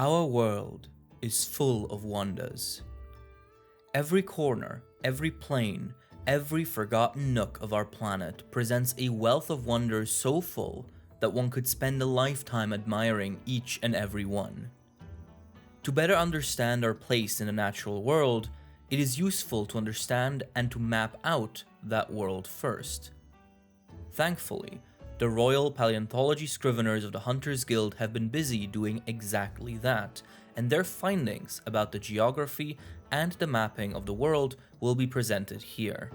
Our world is full of wonders. Every corner, every plane, every forgotten nook of our planet presents a wealth of wonders so full that one could spend a lifetime admiring each and every one. To better understand our place in the natural world, it is useful to understand and to map out that world first. Thankfully, the Royal Paleontology Scriveners of the Hunters Guild have been busy doing exactly that, and their findings about the geography and the mapping of the world will be presented here.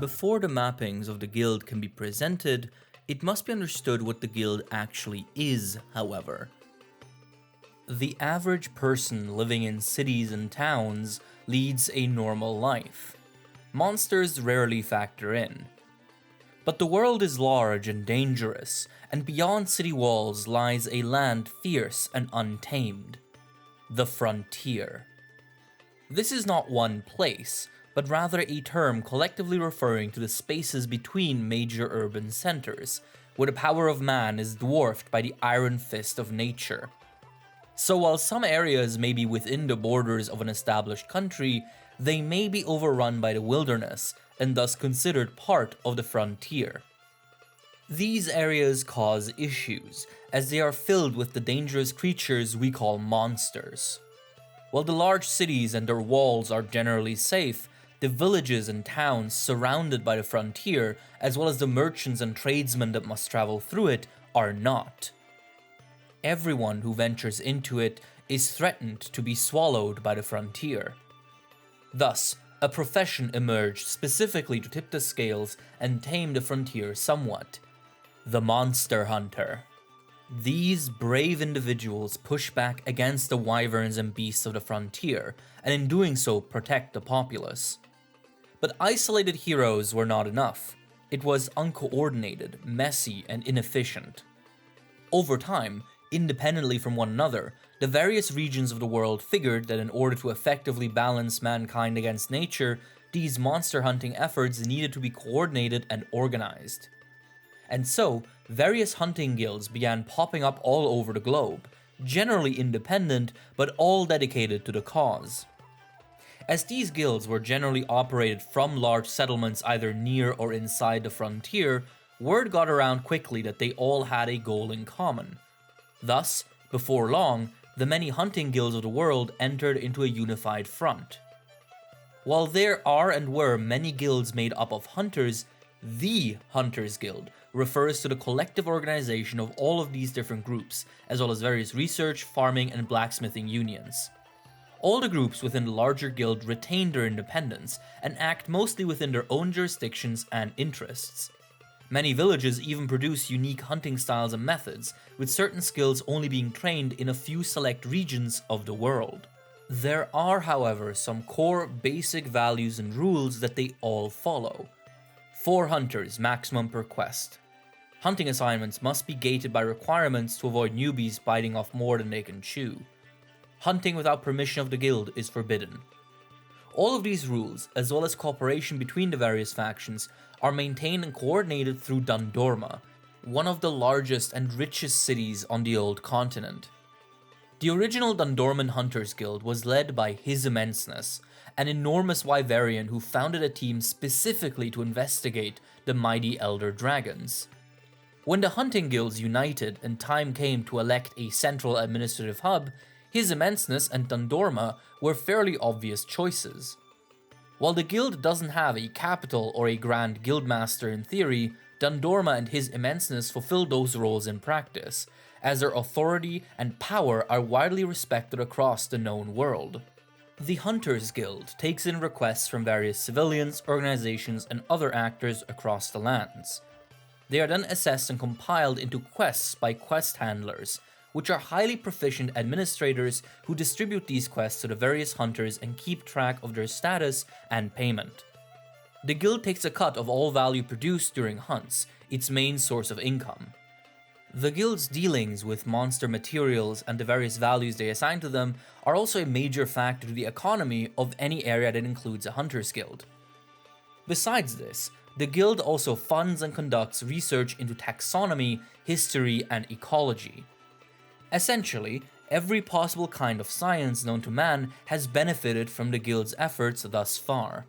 Before the mappings of the guild can be presented, it must be understood what the guild actually is, however. The average person living in cities and towns leads a normal life. Monsters rarely factor in. But the world is large and dangerous, and beyond city walls lies a land fierce and untamed. The frontier. This is not one place, but rather a term collectively referring to the spaces between major urban centers, where the power of man is dwarfed by the iron fist of nature. So while some areas may be within the borders of an established country, they may be overrun by the wilderness, and thus considered part of the frontier. These areas cause issues, as they are filled with the dangerous creatures we call monsters. While the large cities and their walls are generally safe, the villages and towns surrounded by the frontier, as well as the merchants and tradesmen that must travel through it, are not. Everyone who ventures into it is threatened to be swallowed by the frontier. Thus, a profession emerged specifically to tip the scales and tame the frontier somewhat: the monster hunter. These brave individuals push back against the wyverns and beasts of the frontier, and in doing so protect the populace. But isolated heroes were not enough. It was uncoordinated, messy, and inefficient. Over time, independently from one another, the various regions of the world figured that in order to effectively balance mankind against nature, these monster hunting efforts needed to be coordinated and organized. And so, various hunting guilds began popping up all over the globe, generally independent, but all dedicated to the cause. As these guilds were generally operated from large settlements either near or inside the frontier, word got around quickly that they all had a goal in common. Thus, before long, the many hunting guilds of the world entered into a unified front. While there are and were many guilds made up of hunters, the Hunters Guild refers to the collective organization of all of these different groups, as well as various research, farming, and blacksmithing unions. All the groups within the larger guild retain their independence and act mostly within their own jurisdictions and interests. Many villages even produce unique hunting styles and methods, with certain skills only being trained in a few select regions of the world. There are, however, some core basic values and rules that they all follow. 4 hunters maximum per quest. Hunting assignments must be gated by requirements to avoid newbies biting off more than they can chew. Hunting without permission of the guild is forbidden. All of these rules, as well as cooperation between the various factions, are maintained and coordinated through Dundorma, one of the largest and richest cities on the old continent. The original Dundorman Hunters Guild was led by His Immenseness, an enormous wyverian who founded a team specifically to investigate the mighty elder dragons. When the hunting guilds united and time came to elect a central administrative hub, His Immenseness and Dundorma were fairly obvious choices. While the guild doesn't have a capital or a grand guildmaster in theory, Dundorma and His Immenseness fulfill those roles in practice, as their authority and power are widely respected across the known world. The Hunters Guild takes in requests from various civilians, organizations, and other actors across the lands. They are then assessed and compiled into quests by quest handlers, which are highly proficient administrators who distribute these quests to the various hunters and keep track of their status and payment. The guild takes a cut of all value produced during hunts, its main source of income. The guild's dealings with monster materials and the various values they assign to them are also a major factor to the economy of any area that includes a hunter's guild. Besides this, the guild also funds and conducts research into taxonomy, history, and ecology. Essentially, every possible kind of science known to man has benefited from the guild's efforts thus far.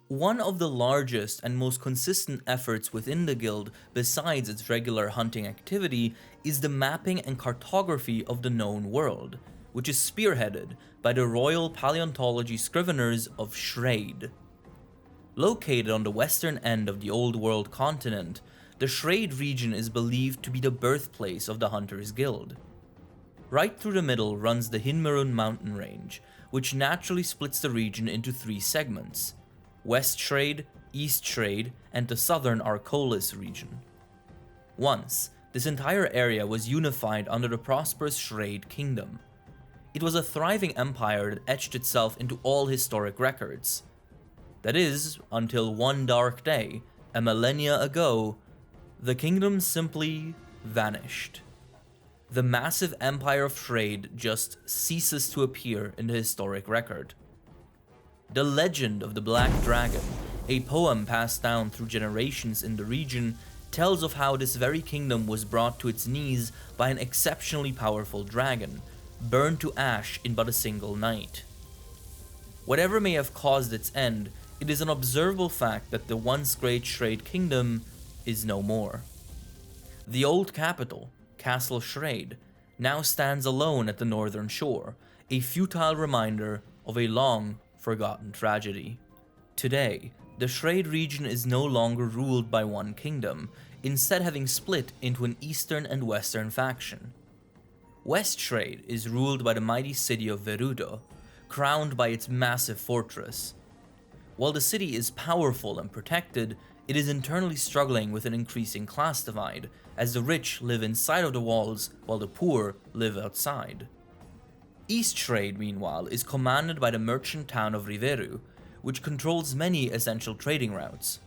One of the largest and most consistent efforts within the guild, besides its regular hunting activity, is the mapping and cartography of the known world, which is spearheaded by the Royal Paleontology Scriveners of Schrade. Located on the western end of the Old World continent, the Schrade region is believed to be the birthplace of the Hunters Guild. Right through the middle runs the Hinmerun mountain range, which naturally splits the region into three segments: West Schrade, East Schrade, and the southern Arcolis region. Once, this entire area was unified under the prosperous Schrade kingdom. It was a thriving empire that etched itself into all historic records. That is, until one dark day, a millennia ago, the kingdom simply vanished. The massive empire of Schrade just ceases to appear in the historic record. The Legend of the Black Dragon, a poem passed down through generations in the region, tells of how this very kingdom was brought to its knees by an exceptionally powerful dragon, burned to ash in but a single night. Whatever may have caused its end, it is an observable fact that the once great Schrade kingdom is no more. The old capital, Castle Schrade, now stands alone at the northern shore, a futile reminder of a long forgotten tragedy. Today, the Schrade region is no longer ruled by one kingdom, instead having split into an eastern and western faction. West Schrade is ruled by the mighty city of Verudo, crowned by its massive fortress. While the city is powerful and protected, it is internally struggling with an increasing class divide, as the rich live inside of the walls while the poor live outside. East Schrade, meanwhile, is commanded by the merchant town of Riveru, which controls many essential trading routes.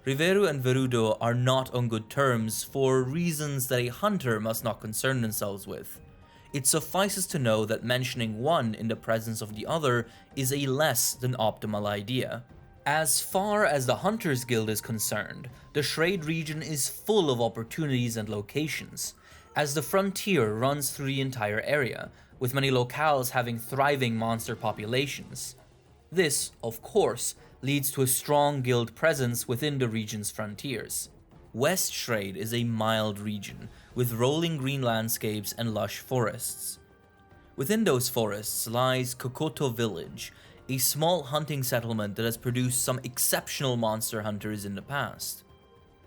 Riveru and Verudo are not on good terms for reasons that a hunter must not concern themselves with. It suffices to know that mentioning one in the presence of the other is a less than optimal idea. As far as the Hunters Guild is concerned, the Schrade region is full of opportunities and locations, as the frontier runs through the entire area, with many locales having thriving monster populations. This, of course, leads to a strong guild presence within the region's frontiers. West Schrade is a mild region, with rolling green landscapes and lush forests. Within those forests lies Kokoto Village, a small hunting settlement that has produced some exceptional monster hunters in the past.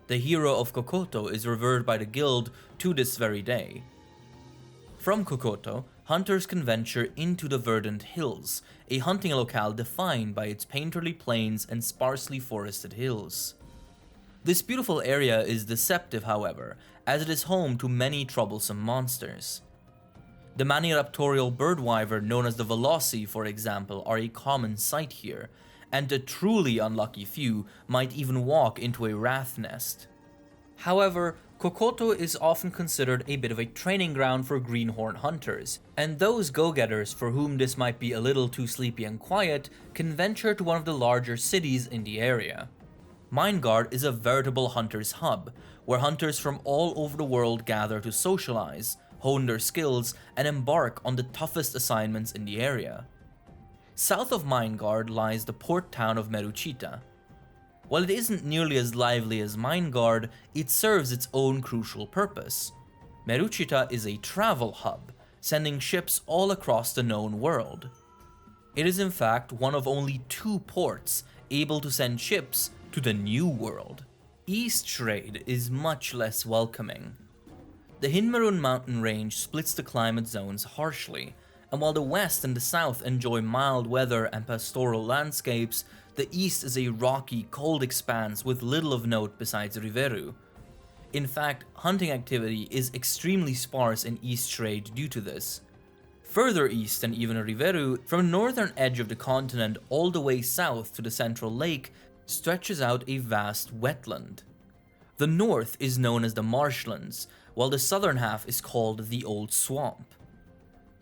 The hero of Kokoto is revered by the guild to this very day. From Kokoto, hunters can venture into the Verdant Hills, a hunting locale defined by its painterly plains and sparsely forested hills. This beautiful area is deceptive, however, as it is home to many troublesome monsters. The maniraptorial birdwyvern known as the Veloci, for example, are a common sight here, and a truly unlucky few might even walk into a wrath nest. However, Kokoto is often considered a bit of a training ground for greenhorn hunters, and those go-getters for whom this might be a little too sleepy and quiet can venture to one of the larger cities in the area. Mindgard is a veritable hunter's hub, where hunters from all over the world gather to socialize, hone their skills, and embark on the toughest assignments in the area. South of Mindgard lies the port town of Meruchita. While it isn't nearly as lively as Mindgard, it serves its own crucial purpose. Meruchita is a travel hub, sending ships all across the known world. It is in fact one of only 2 ports able to send ships to the New World. East Schrade is much less welcoming. The Hinmerun mountain range splits the climate zones harshly, and while the west and the south enjoy mild weather and pastoral landscapes, the east is a rocky, cold expanse with little of note besides Riveru. In fact, hunting activity is extremely sparse in East Schrade due to this. Further east than even Riveru, from the northern edge of the continent all the way south to the central lake, stretches out a vast wetland. The north is known as the marshlands, while the southern half is called the Old Swamp.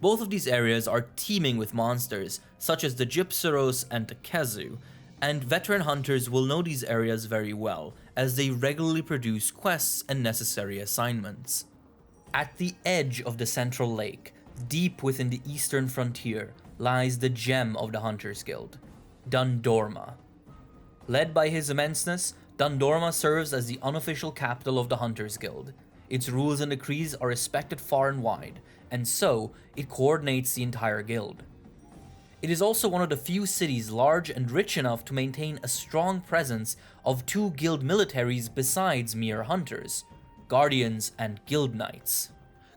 Both of these areas are teeming with monsters, such as the Gypceros and the Kezu, and veteran hunters will know these areas very well, as they regularly produce quests and necessary assignments. At the edge of the central lake, deep within the eastern frontier, lies the gem of the Hunters Guild, Dundorma. Led by His Immenseness, Dundorma serves as the unofficial capital of the Hunters Guild. Its rules and decrees are respected far and wide, and so it coordinates the entire guild. It is also one of the few cities large and rich enough to maintain a strong presence of two guild militaries besides mere hunters, Guardians and Guild Knights.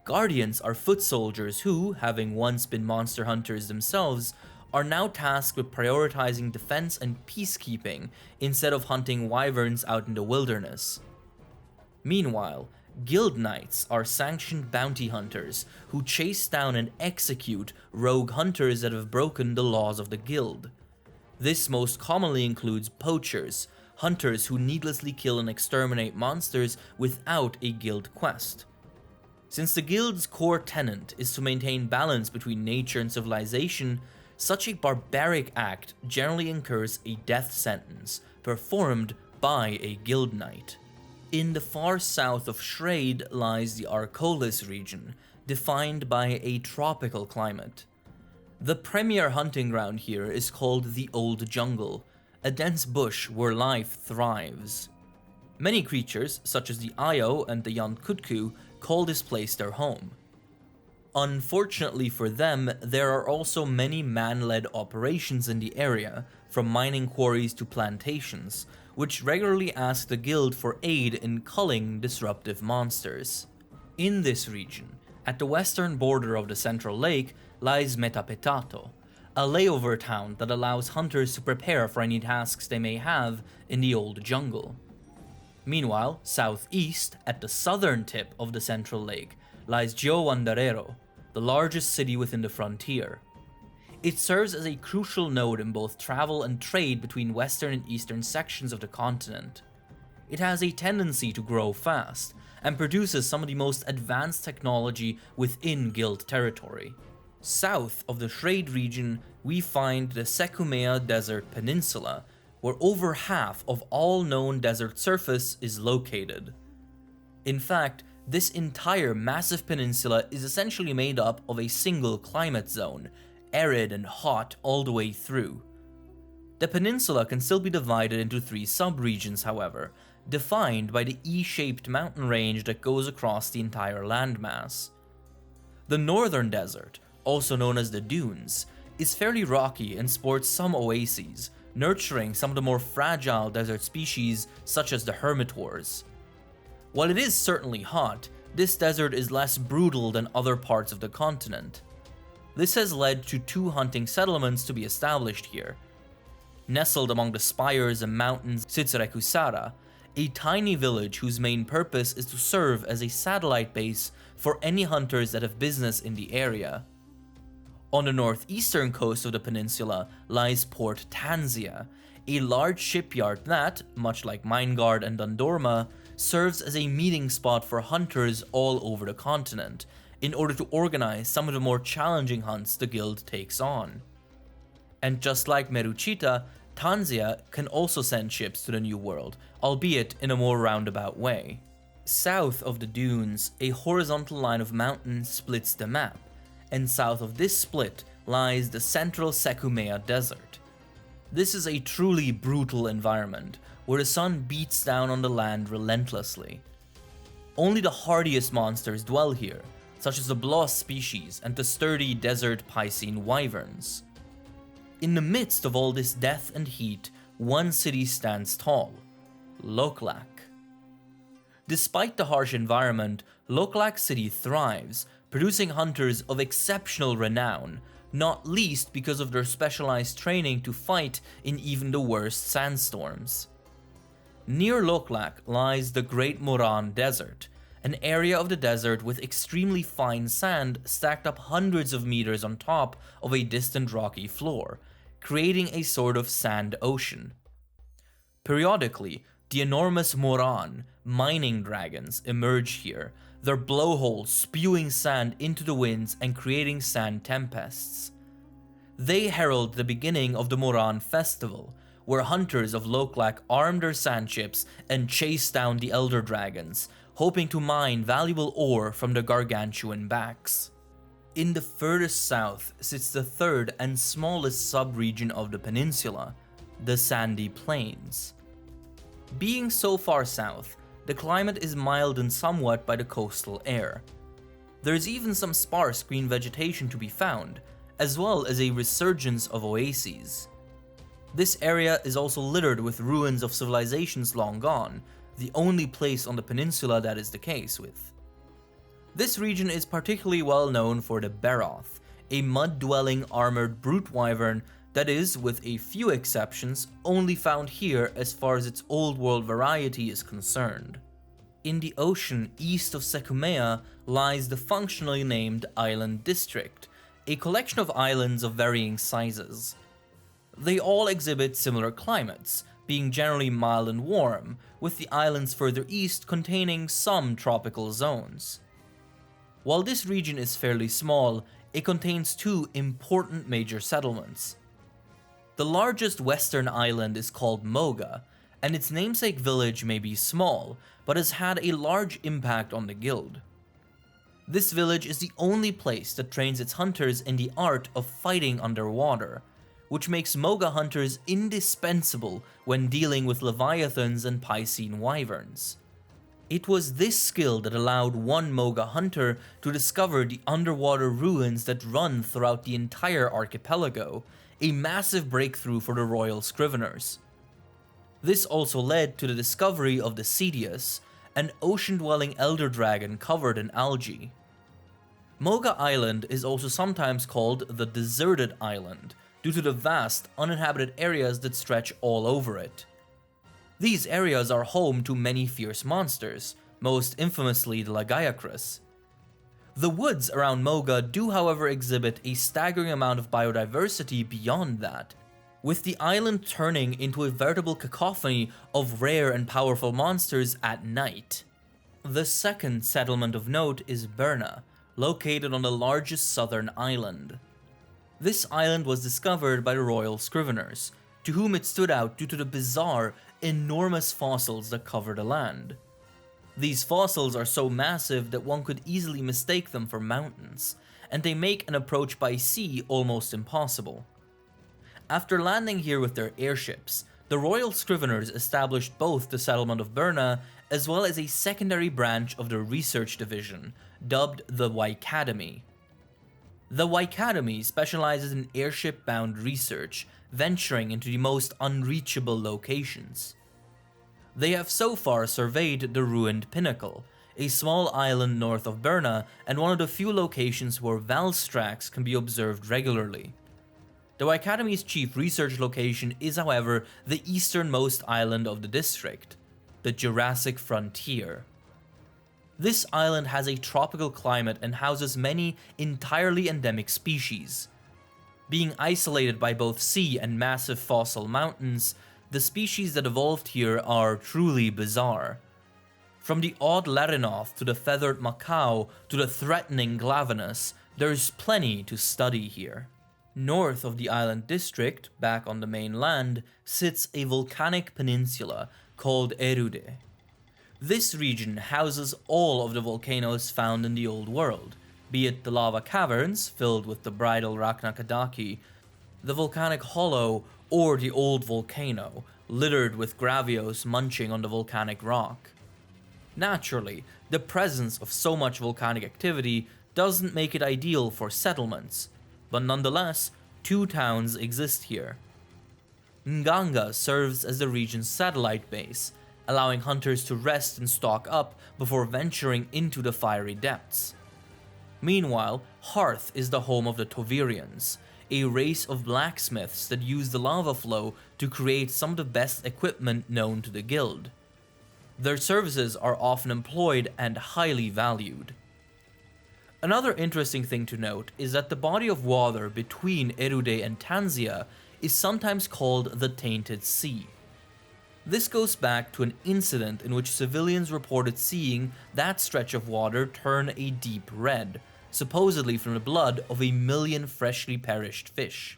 Guardians are foot soldiers who, having once been monster hunters themselves, are now tasked with prioritizing defense and peacekeeping instead of hunting wyverns out in the wilderness. Meanwhile, Guild Knights are sanctioned bounty hunters who chase down and execute rogue hunters that have broken the laws of the guild. This most commonly includes poachers, hunters who needlessly kill and exterminate monsters without a guild quest. Since the guild's core tenet is to maintain balance between nature and civilization, such a barbaric act generally incurs a death sentence, performed by a guild knight. In the far south of Shrade lies the Arcolis region, defined by a tropical climate. The premier hunting ground here is called the Old Jungle, a dense bush where life thrives. Many creatures, such as the Ayo and the Yankutku, call this place their home. Unfortunately for them, there are also many man-led operations in the area, from mining quarries to plantations, which regularly ask the guild for aid in culling disruptive monsters. In this region, at the western border of the central lake, lies Metapetato, a layover town that allows hunters to prepare for any tasks they may have in the Old Jungle. Meanwhile, southeast, at the southern tip of the central lake, lies Giowandarero, the largest city within the frontier. It serves as a crucial node in both travel and trade between western and eastern sections of the continent. It has a tendency to grow fast, and produces some of the most advanced technology within guild territory. South of the Shrade region, we find the Sekumea Desert Peninsula, where over half of all known desert surface is located. In fact, this entire massive peninsula is essentially made up of a single climate zone, arid and hot all the way through. The peninsula can still be divided into 3 subregions, however, defined by the E-shaped mountain range that goes across the entire landmass. The northern desert, also known as the Dunes, is fairly rocky and sports some oases, nurturing some of the more fragile desert species such as the hermitors. While it is certainly hot, this desert is less brutal than other parts of the continent. This has led to 2 hunting settlements to be established here. Nestled among the spires and mountains Tsitsurekusara, a tiny village whose main purpose is to serve as a satellite base for any hunters that have business in the area. On the northeastern coast of the peninsula lies Port Tanzia, a large shipyard that, much like Mineguard and Dundorma, serves as a meeting spot for hunters all over the continent, in order to organize some of the more challenging hunts the guild takes on. And just like Meruchita, Tanzia can also send ships to the New World, albeit in a more roundabout way. South of the dunes, a horizontal line of mountains splits the map, and south of this split lies the central Sekumea Desert. This is a truly brutal environment, where the sun beats down on the land relentlessly. Only the hardiest monsters dwell here, such as the Bloss species and the sturdy desert Piscine wyverns. In the midst of all this death and heat, one city stands tall: Loklak. Despite the harsh environment, Loklak City thrives, producing hunters of exceptional renown, not least because of their specialized training to fight in even the worst sandstorms. Near Loklak lies the Great Moran Desert, an area of the desert with extremely fine sand stacked up hundreds of meters on top of a distant rocky floor, creating a sort of sand ocean. Periodically, the enormous Moran, mining dragons, emerge here, their blowholes spewing sand into the winds and creating sand tempests. They herald the beginning of the Moran Festival, where hunters of Loklak arm their sand ships and chase down the Elder Dragons, hoping to mine valuable ore from the gargantuan backs. In the furthest south sits the third and smallest sub-region of the peninsula, the Sandy Plains. Being so far south, the climate is milded somewhat by the coastal air. There is even some sparse green vegetation to be found, as well as a resurgence of oases. This area is also littered with ruins of civilizations long gone, the only place on the peninsula that is the case with. This region is particularly well known for the Beroth, a mud-dwelling armored brute wyvern that is, with a few exceptions, only found here as far as its old world variety is concerned. In the ocean east of Sekumea lies the functionally named Island District, a collection of islands of varying sizes. They all exhibit similar climates, being generally mild and warm, with the islands further east containing some tropical zones. While this region is fairly small, it contains two important major settlements. The largest western island is called Moga, and its namesake village may be small, but has had a large impact on the guild. This village is the only place that trains its hunters in the art of fighting underwater, which makes Moga hunters indispensable when dealing with leviathans and piscine wyverns. It was this skill that allowed one Moga hunter to discover the underwater ruins that run throughout the entire archipelago, a massive breakthrough for the Royal Scriveners. This also led to the discovery of the Cedius, an ocean-dwelling elder dragon covered in algae. Moga Island is also sometimes called the Deserted Island, due to the vast, uninhabited areas that stretch all over it. These areas are home to many fierce monsters, most infamously the Lagiacrus. The woods around Moga do however exhibit a staggering amount of biodiversity beyond that, with the island turning into a veritable cacophony of rare and powerful monsters at night. The second settlement of note is Berna, located on the largest southern island. This island was discovered by the Royal Scriveners, to whom it stood out due to the bizarre, enormous fossils that cover the land. These fossils are so massive that one could easily mistake them for mountains, and they make an approach by sea almost impossible. After landing here with their airships, the Royal Scriveners established both the settlement of Berna as well as a secondary branch of their research division, dubbed the Wykademy. The Wykademy specializes in airship-bound research, venturing into the most unreachable locations. They have so far surveyed the ruined Pinnacle, a small island north of Berna and one of the few locations where Valstrax can be observed regularly. The Wykademy's chief research location is, however, the easternmost island of the district, the Jurassic Frontier. This island has a tropical climate and houses many entirely endemic species. Being isolated by both sea and massive fossil mountains, the species that evolved here are truly bizarre. From the odd Larinoth to the feathered macaw to the threatening Glavenus, there's plenty to study here. North of the island district, back on the mainland, sits a volcanic peninsula called Erude. This region houses all of the volcanoes found in the Old World, be it the lava caverns filled with the bridal Raknakadaki, the volcanic hollow, or the old volcano, littered with gravios munching on the volcanic rock. Naturally, the presence of so much volcanic activity doesn't make it ideal for settlements, but nonetheless, two towns exist here. Nganga serves as the region's satellite base, allowing hunters to rest and stock up before venturing into the fiery depths. Meanwhile, Hearth is the home of the Tovirians, a race of blacksmiths that use the lava flow to create some of the best equipment known to the guild. Their services are often employed and highly valued. Another interesting thing to note is that the body of water between Erude and Tanzia is sometimes called the Tainted Sea. This goes back to an incident in which civilians reported seeing that stretch of water turn a deep red, supposedly from the blood of 1 million freshly perished fish.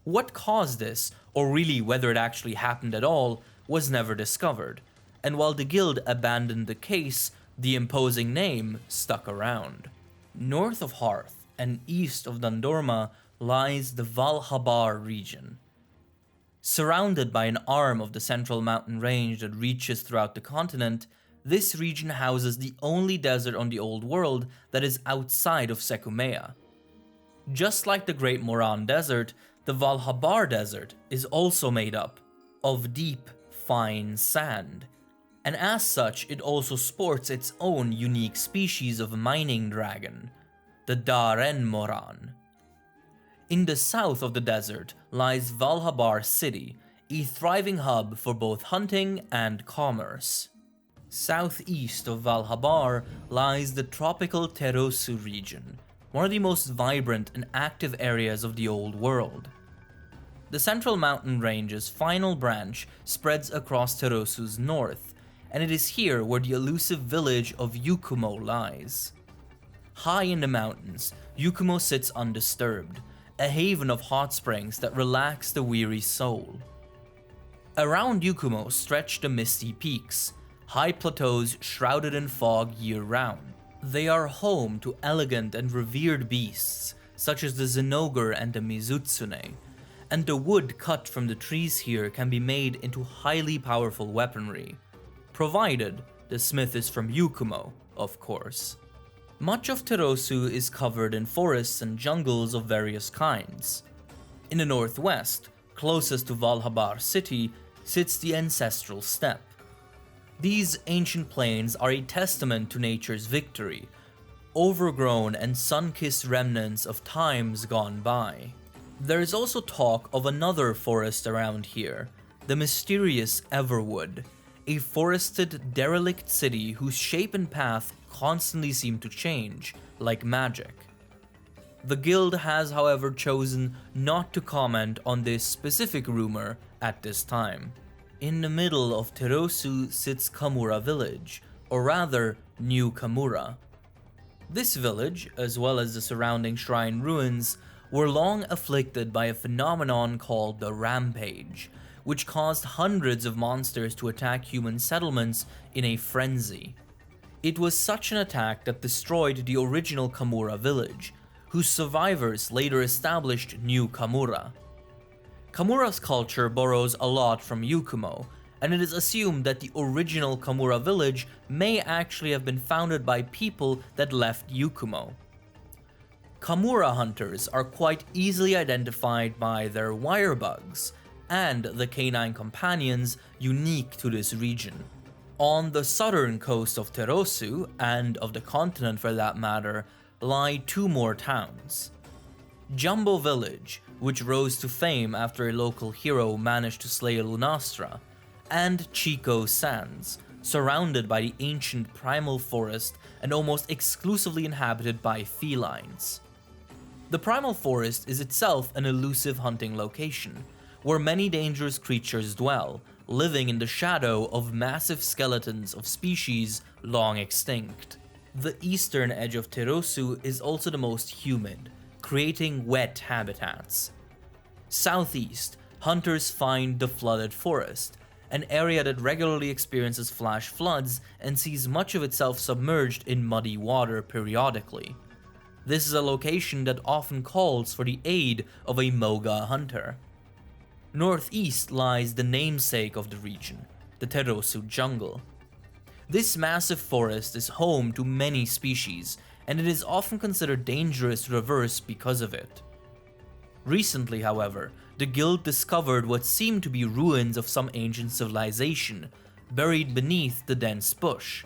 What caused this, or really whether it actually happened at all, was never discovered, and while the guild abandoned the case, the imposing name stuck around. North of Hearth and east of Dundorma lies the Valhabar region. Surrounded by an arm of the central mountain range that reaches throughout the continent, this region houses the only desert on the Old World that is outside of Sekumea. Just like the Great Moran Desert, the Valhabar Desert is also made up of deep, fine sand, and as such it also sports its own unique species of mining dragon, the Daren Moran. In the south of the desert lies Valhabar City, a thriving hub for both hunting and commerce. Southeast of Valhabar lies the tropical Terosu region, one of the most vibrant and active areas of the Old World. The central mountain range's final branch spreads across Terosu's north, and it is here where the elusive village of Yukumo lies. High in the mountains, Yukumo sits undisturbed, a haven of hot springs that relax the weary soul. Around Yukumo stretch the misty peaks, high plateaus shrouded in fog year-round. They are home to elegant and revered beasts, such as the Zenogre and the Mizutsune, and the wood cut from the trees here can be made into highly powerful weaponry, provided the smith is from Yukumo, of course. Much of Terosu is covered in forests and jungles of various kinds. In the northwest, closest to Valhabar city, sits the ancestral steppe. These ancient plains are a testament to nature's victory, overgrown and sun-kissed remnants of times gone by. There is also talk of another forest around here, the mysterious Everwood, a forested, derelict city whose shape and path constantly seem to change, like magic. The guild has, however, chosen not to comment on this specific rumor at this time. In the middle of Terosu sits Kamura village, or rather, New Kamura. This village, as well as the surrounding shrine ruins, were long afflicted by a phenomenon called the Rampage, which caused hundreds of monsters to attack human settlements in a frenzy. It was such an attack that destroyed the original Kamura village, whose survivors later established New Kamura. Kamura's culture borrows a lot from Yukumo, and it is assumed that the original Kamura village may actually have been founded by people that left Yukumo. Kamura hunters are quite easily identified by their wirebugs and the canine companions unique to this region. On the southern coast of Terosu, and of the continent for that matter, lie two more towns. Jumbo Village, which rose to fame after a local hero managed to slay a Lunastra, and Chico Sands, surrounded by the ancient primal forest and almost exclusively inhabited by felines. The primal forest is itself an elusive hunting location, where many dangerous creatures dwell, living in the shadow of massive skeletons of species long extinct. The eastern edge of Terosu is also the most humid, creating wet habitats. Southeast, hunters find the flooded forest, an area that regularly experiences flash floods and sees much of itself submerged in muddy water periodically. This is a location that often calls for the aid of a Moga hunter. Northeast lies the namesake of the region, the Terosu jungle. This massive forest is home to many species, and it is often considered dangerous to traverse because of it. Recently, however, the guild discovered what seemed to be ruins of some ancient civilization, buried beneath the dense bush.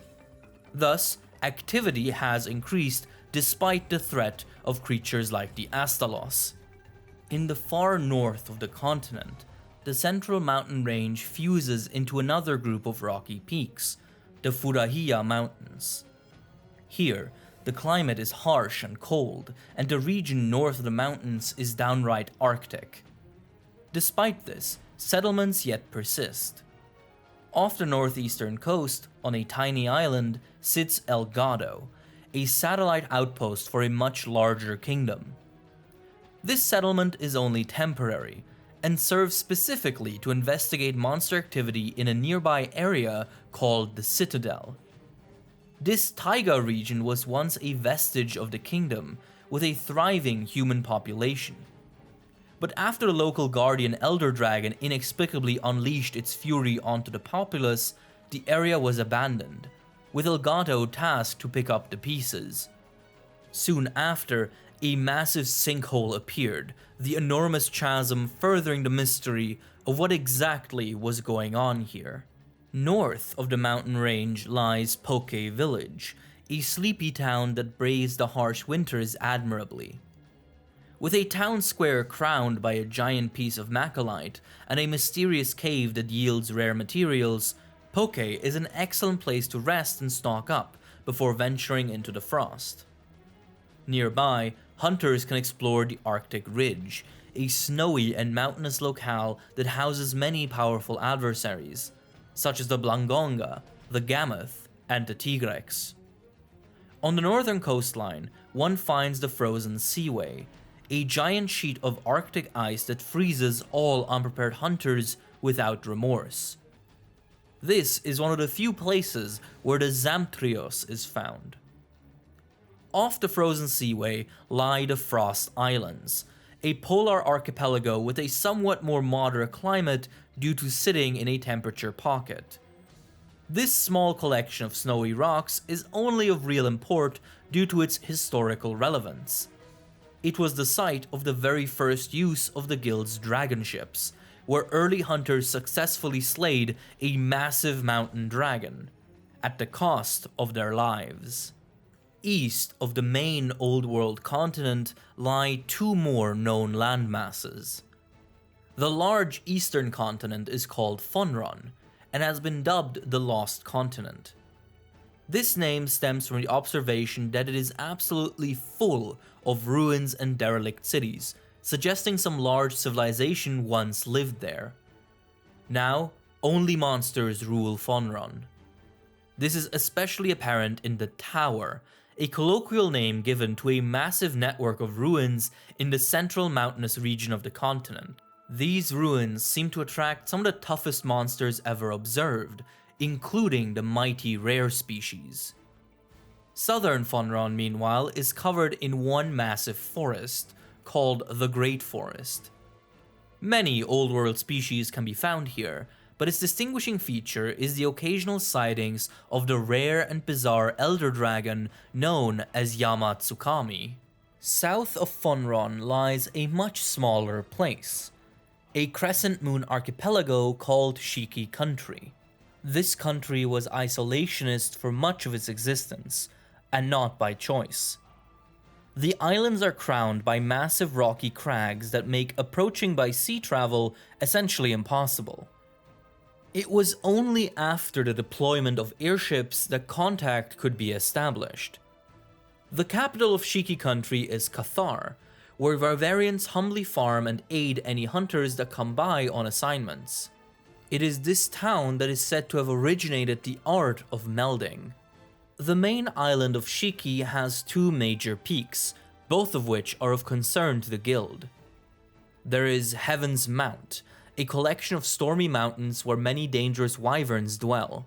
Thus, activity has increased despite the threat of creatures like the Astalos. In the far north of the continent, the central mountain range fuses into another group of rocky peaks, the Furahia Mountains. Here, the climate is harsh and cold, and the region north of the mountains is downright Arctic. Despite this, settlements yet persist. Off the northeastern coast, on a tiny island, sits El Gado, a satellite outpost for a much larger kingdom. This settlement is only temporary, and serves specifically to investigate monster activity in a nearby area called the Citadel. This taiga region was once a vestige of the kingdom, with a thriving human population. But after the local guardian elder dragon inexplicably unleashed its fury onto the populace, the area was abandoned, with Elgato tasked to pick up the pieces. Soon after, a massive sinkhole appeared, the enormous chasm furthering the mystery of what exactly was going on here. North of the mountain range lies Poke Village, a sleepy town that braves the harsh winters admirably. With a town square crowned by a giant piece of macalite and a mysterious cave that yields rare materials, Poke is an excellent place to rest and stock up before venturing into the frost. Nearby, hunters can explore the Arctic Ridge, a snowy and mountainous locale that houses many powerful adversaries, such as the Blangonga, the Gammoth, and the Tigrex. On the northern coastline, one finds the Frozen Seaway, a giant sheet of Arctic ice that freezes all unprepared hunters without remorse. This is one of the few places where the Zamtrios is found. Off the Frozen Seaway lie the Frost Islands, a polar archipelago with a somewhat more moderate climate due to sitting in a temperature pocket. This small collection of snowy rocks is only of real import due to its historical relevance. It was the site of the very first use of the guild's dragon ships, where early hunters successfully slayed a massive mountain dragon, at the cost of their lives. East of the main Old World continent lie two more known landmasses. The large eastern continent is called Funron, and has been dubbed the Lost Continent. This name stems from the observation that it is absolutely full of ruins and derelict cities, suggesting some large civilization once lived there. Now, only monsters rule Funron. This is especially apparent in the Tower, a colloquial name given to a massive network of ruins in the central mountainous region of the continent. These ruins seem to attract some of the toughest monsters ever observed, including the mighty rare species. Southern Funron, meanwhile, is covered in one massive forest, called the Great Forest. Many Old World species can be found here, but its distinguishing feature is the occasional sightings of the rare and bizarre elder dragon known as Yamatsukami. South of Funron lies a much smaller place, a crescent moon archipelago called Shiki Country. This country was isolationist for much of its existence, and not by choice. The islands are crowned by massive rocky crags that make approaching by sea travel essentially impossible. It was only after the deployment of airships that contact could be established. The capital of Shiki Country is Cathar, where Varvarians humbly farm and aid any hunters that come by on assignments. It is this town that is said to have originated the art of melding. The main island of Shiki has two major peaks, both of which are of concern to the guild. There is Heaven's Mount, a collection of stormy mountains where many dangerous wyverns dwell.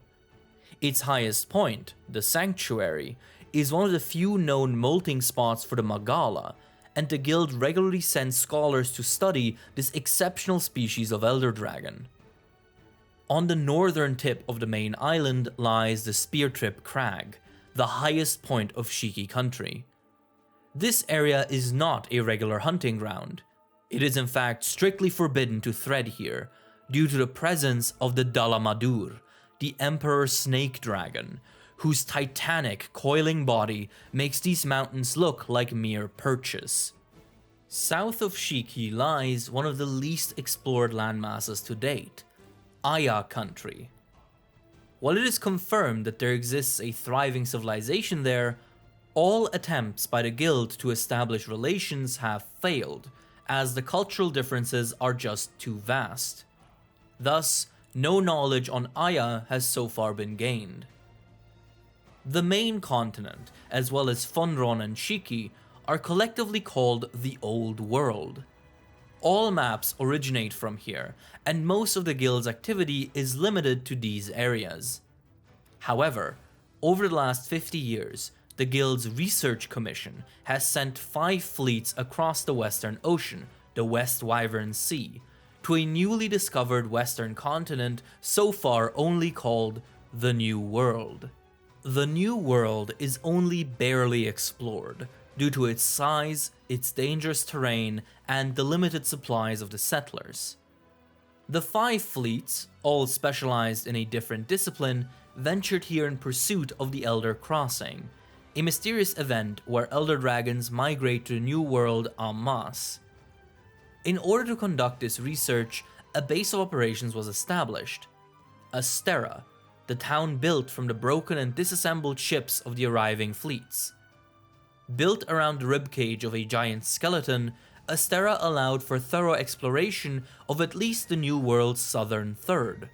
Its highest point, the Sanctuary, is one of the few known molting spots for the Magala, and the guild regularly sends scholars to study this exceptional species of elder dragon. On the northern tip of the main island lies the Speartrip Crag, the highest point of Shiki Country. This area is not a regular hunting ground. It is in fact strictly forbidden to thread here, due to the presence of the Dalamadur, the Emperor Snake Dragon, whose titanic, coiling body makes these mountains look like mere perches. South of Shiki lies one of the least explored landmasses to date, Aya Country. While it is confirmed that there exists a thriving civilization there, all attempts by the guild to establish relations have failed, as the cultural differences are just too vast. Thus, no knowledge on Aya has so far been gained. The main continent, as well as Funron and Shiki, are collectively called the Old World. All maps originate from here, and most of the guild's activity is limited to these areas. However, over the last 50 years, the guild's research commission has sent 5 fleets across the Western Ocean, the West Wyvern Sea, to a newly discovered western continent so far only called the New World. The New World is only barely explored due to its size, its dangerous terrain, and the limited supplies of the settlers. The 5 fleets, all specialized in a different discipline, ventured here in pursuit of the Elder Crossing, a mysterious event where Elder Dragons migrate to the New World en masse. In order to conduct this research, a base of operations was established, Astera, the town built from the broken and disassembled ships of the arriving fleets. Built around the ribcage of a giant skeleton, Astera allowed for thorough exploration of at least the New World's southern third.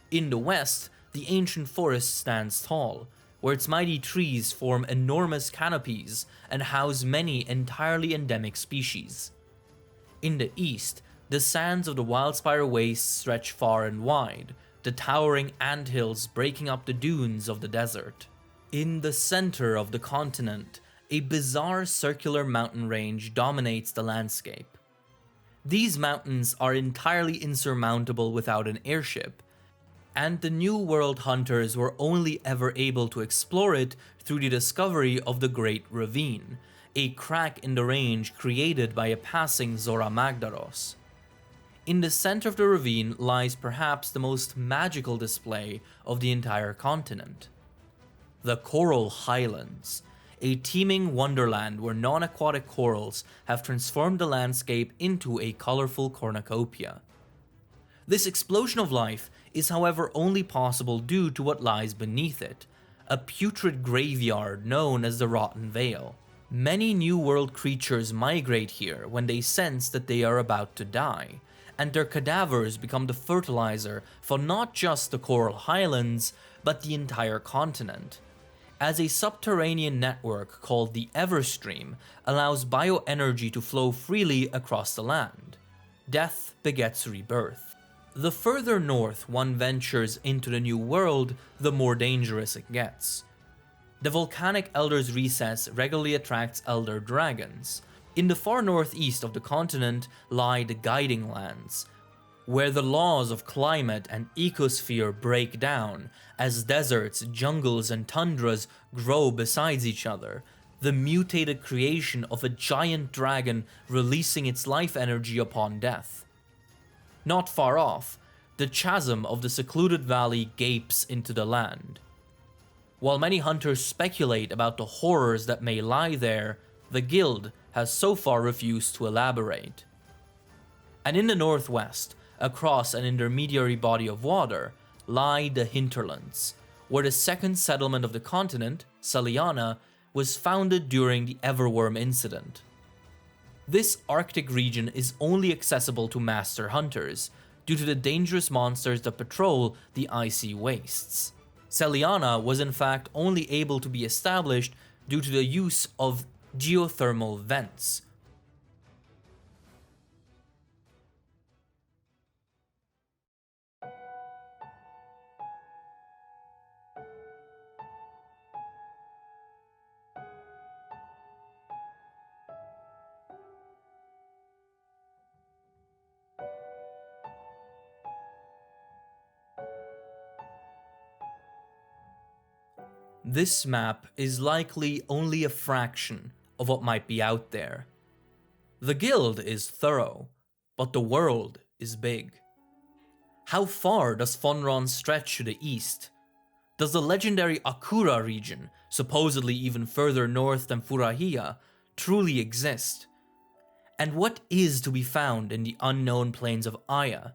In the west, the ancient forest stands tall, where its mighty trees form enormous canopies and house many entirely endemic species. In the east, the sands of the Wildspire Wastes stretch far and wide, the towering anthills breaking up the dunes of the desert. In the center of the continent, a bizarre circular mountain range dominates the landscape. These mountains are entirely insurmountable without an airship, and the New World hunters were only ever able to explore it through the discovery of the Great Ravine, a crack in the range created by a passing Zora Magdaros. In the center of the ravine lies perhaps the most magical display of the entire continent. The Coral Highlands, a teeming wonderland where non-aquatic corals have transformed the landscape into a colorful cornucopia. This explosion of life is however only possible due to what lies beneath it, a putrid graveyard known as the Rotten Vale. Many New World creatures migrate here when they sense that they are about to die, and their cadavers become the fertilizer for not just the Coral Highlands, but the entire continent, as a subterranean network called the Everstream allows bioenergy to flow freely across the land. Death begets rebirth. The further north one ventures into the New World, the more dangerous it gets. The volcanic Elder's Recess regularly attracts elder dragons. In the far northeast of the continent lie the Guiding Lands, where the laws of climate and ecosphere break down as deserts, jungles, and tundras grow beside each other, the mutated creation of a giant dragon releasing its life energy upon death. Not far off, the chasm of the secluded valley gapes into the land. While many hunters speculate about the horrors that may lie there, the guild has so far refused to elaborate. And in the northwest, across an intermediary body of water, lie the hinterlands, where the second settlement of the continent, Saliana, was founded during the Everworm incident. This Arctic region is only accessible to master hunters, due to the dangerous monsters that patrol the icy wastes. Saliana was in fact only able to be established due to the use of geothermal vents. This map is likely only a fraction of what might be out there. The guild is thorough, but the world is big. How far does Funron stretch to the east? Does the legendary Akura region, supposedly even further north than Furahia, truly exist? And what is to be found in the unknown plains of Aya?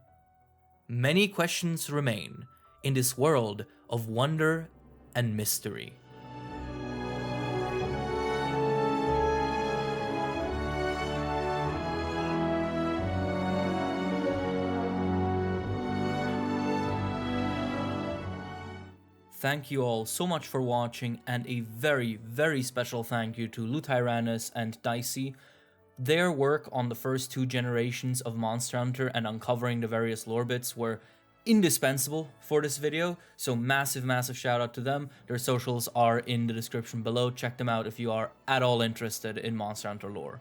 Many questions remain in this world of wonder and mystery. Thank you all so much for watching, and a very, very special thank you to Lutyrannus and Dicey. Their work on the first 2 generations of Monster Hunter and uncovering the various lore bits were indispensable for this video, so massive shout out to them. Their socials are in the description below. Check them out if you are at all interested in Monster Hunter lore.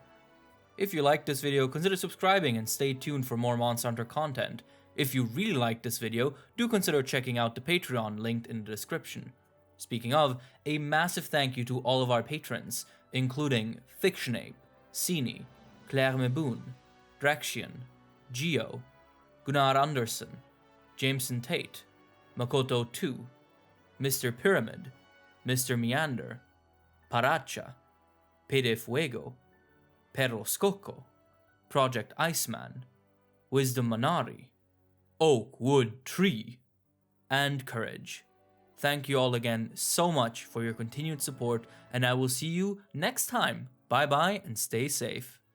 If you liked this video, consider subscribing and stay tuned for more Monster Hunter content. If you really liked this video, do consider checking out the Patreon linked in the description. Speaking of, a massive thank you to all of our patrons, including Fictionape, Sini, Claire Meboon, Draxian, Geo, Gunnar Anderson, Jameson Tate, Makoto2, Mr. Pyramid, Mr. Meander, Paracha, Pede Fuego, Perro Scocco, Project Iceman, Wisdom Manari, Oak Wood Tree, and Courage. Thank you all again so much for your continued support, and I will see you next time. Bye bye and stay safe.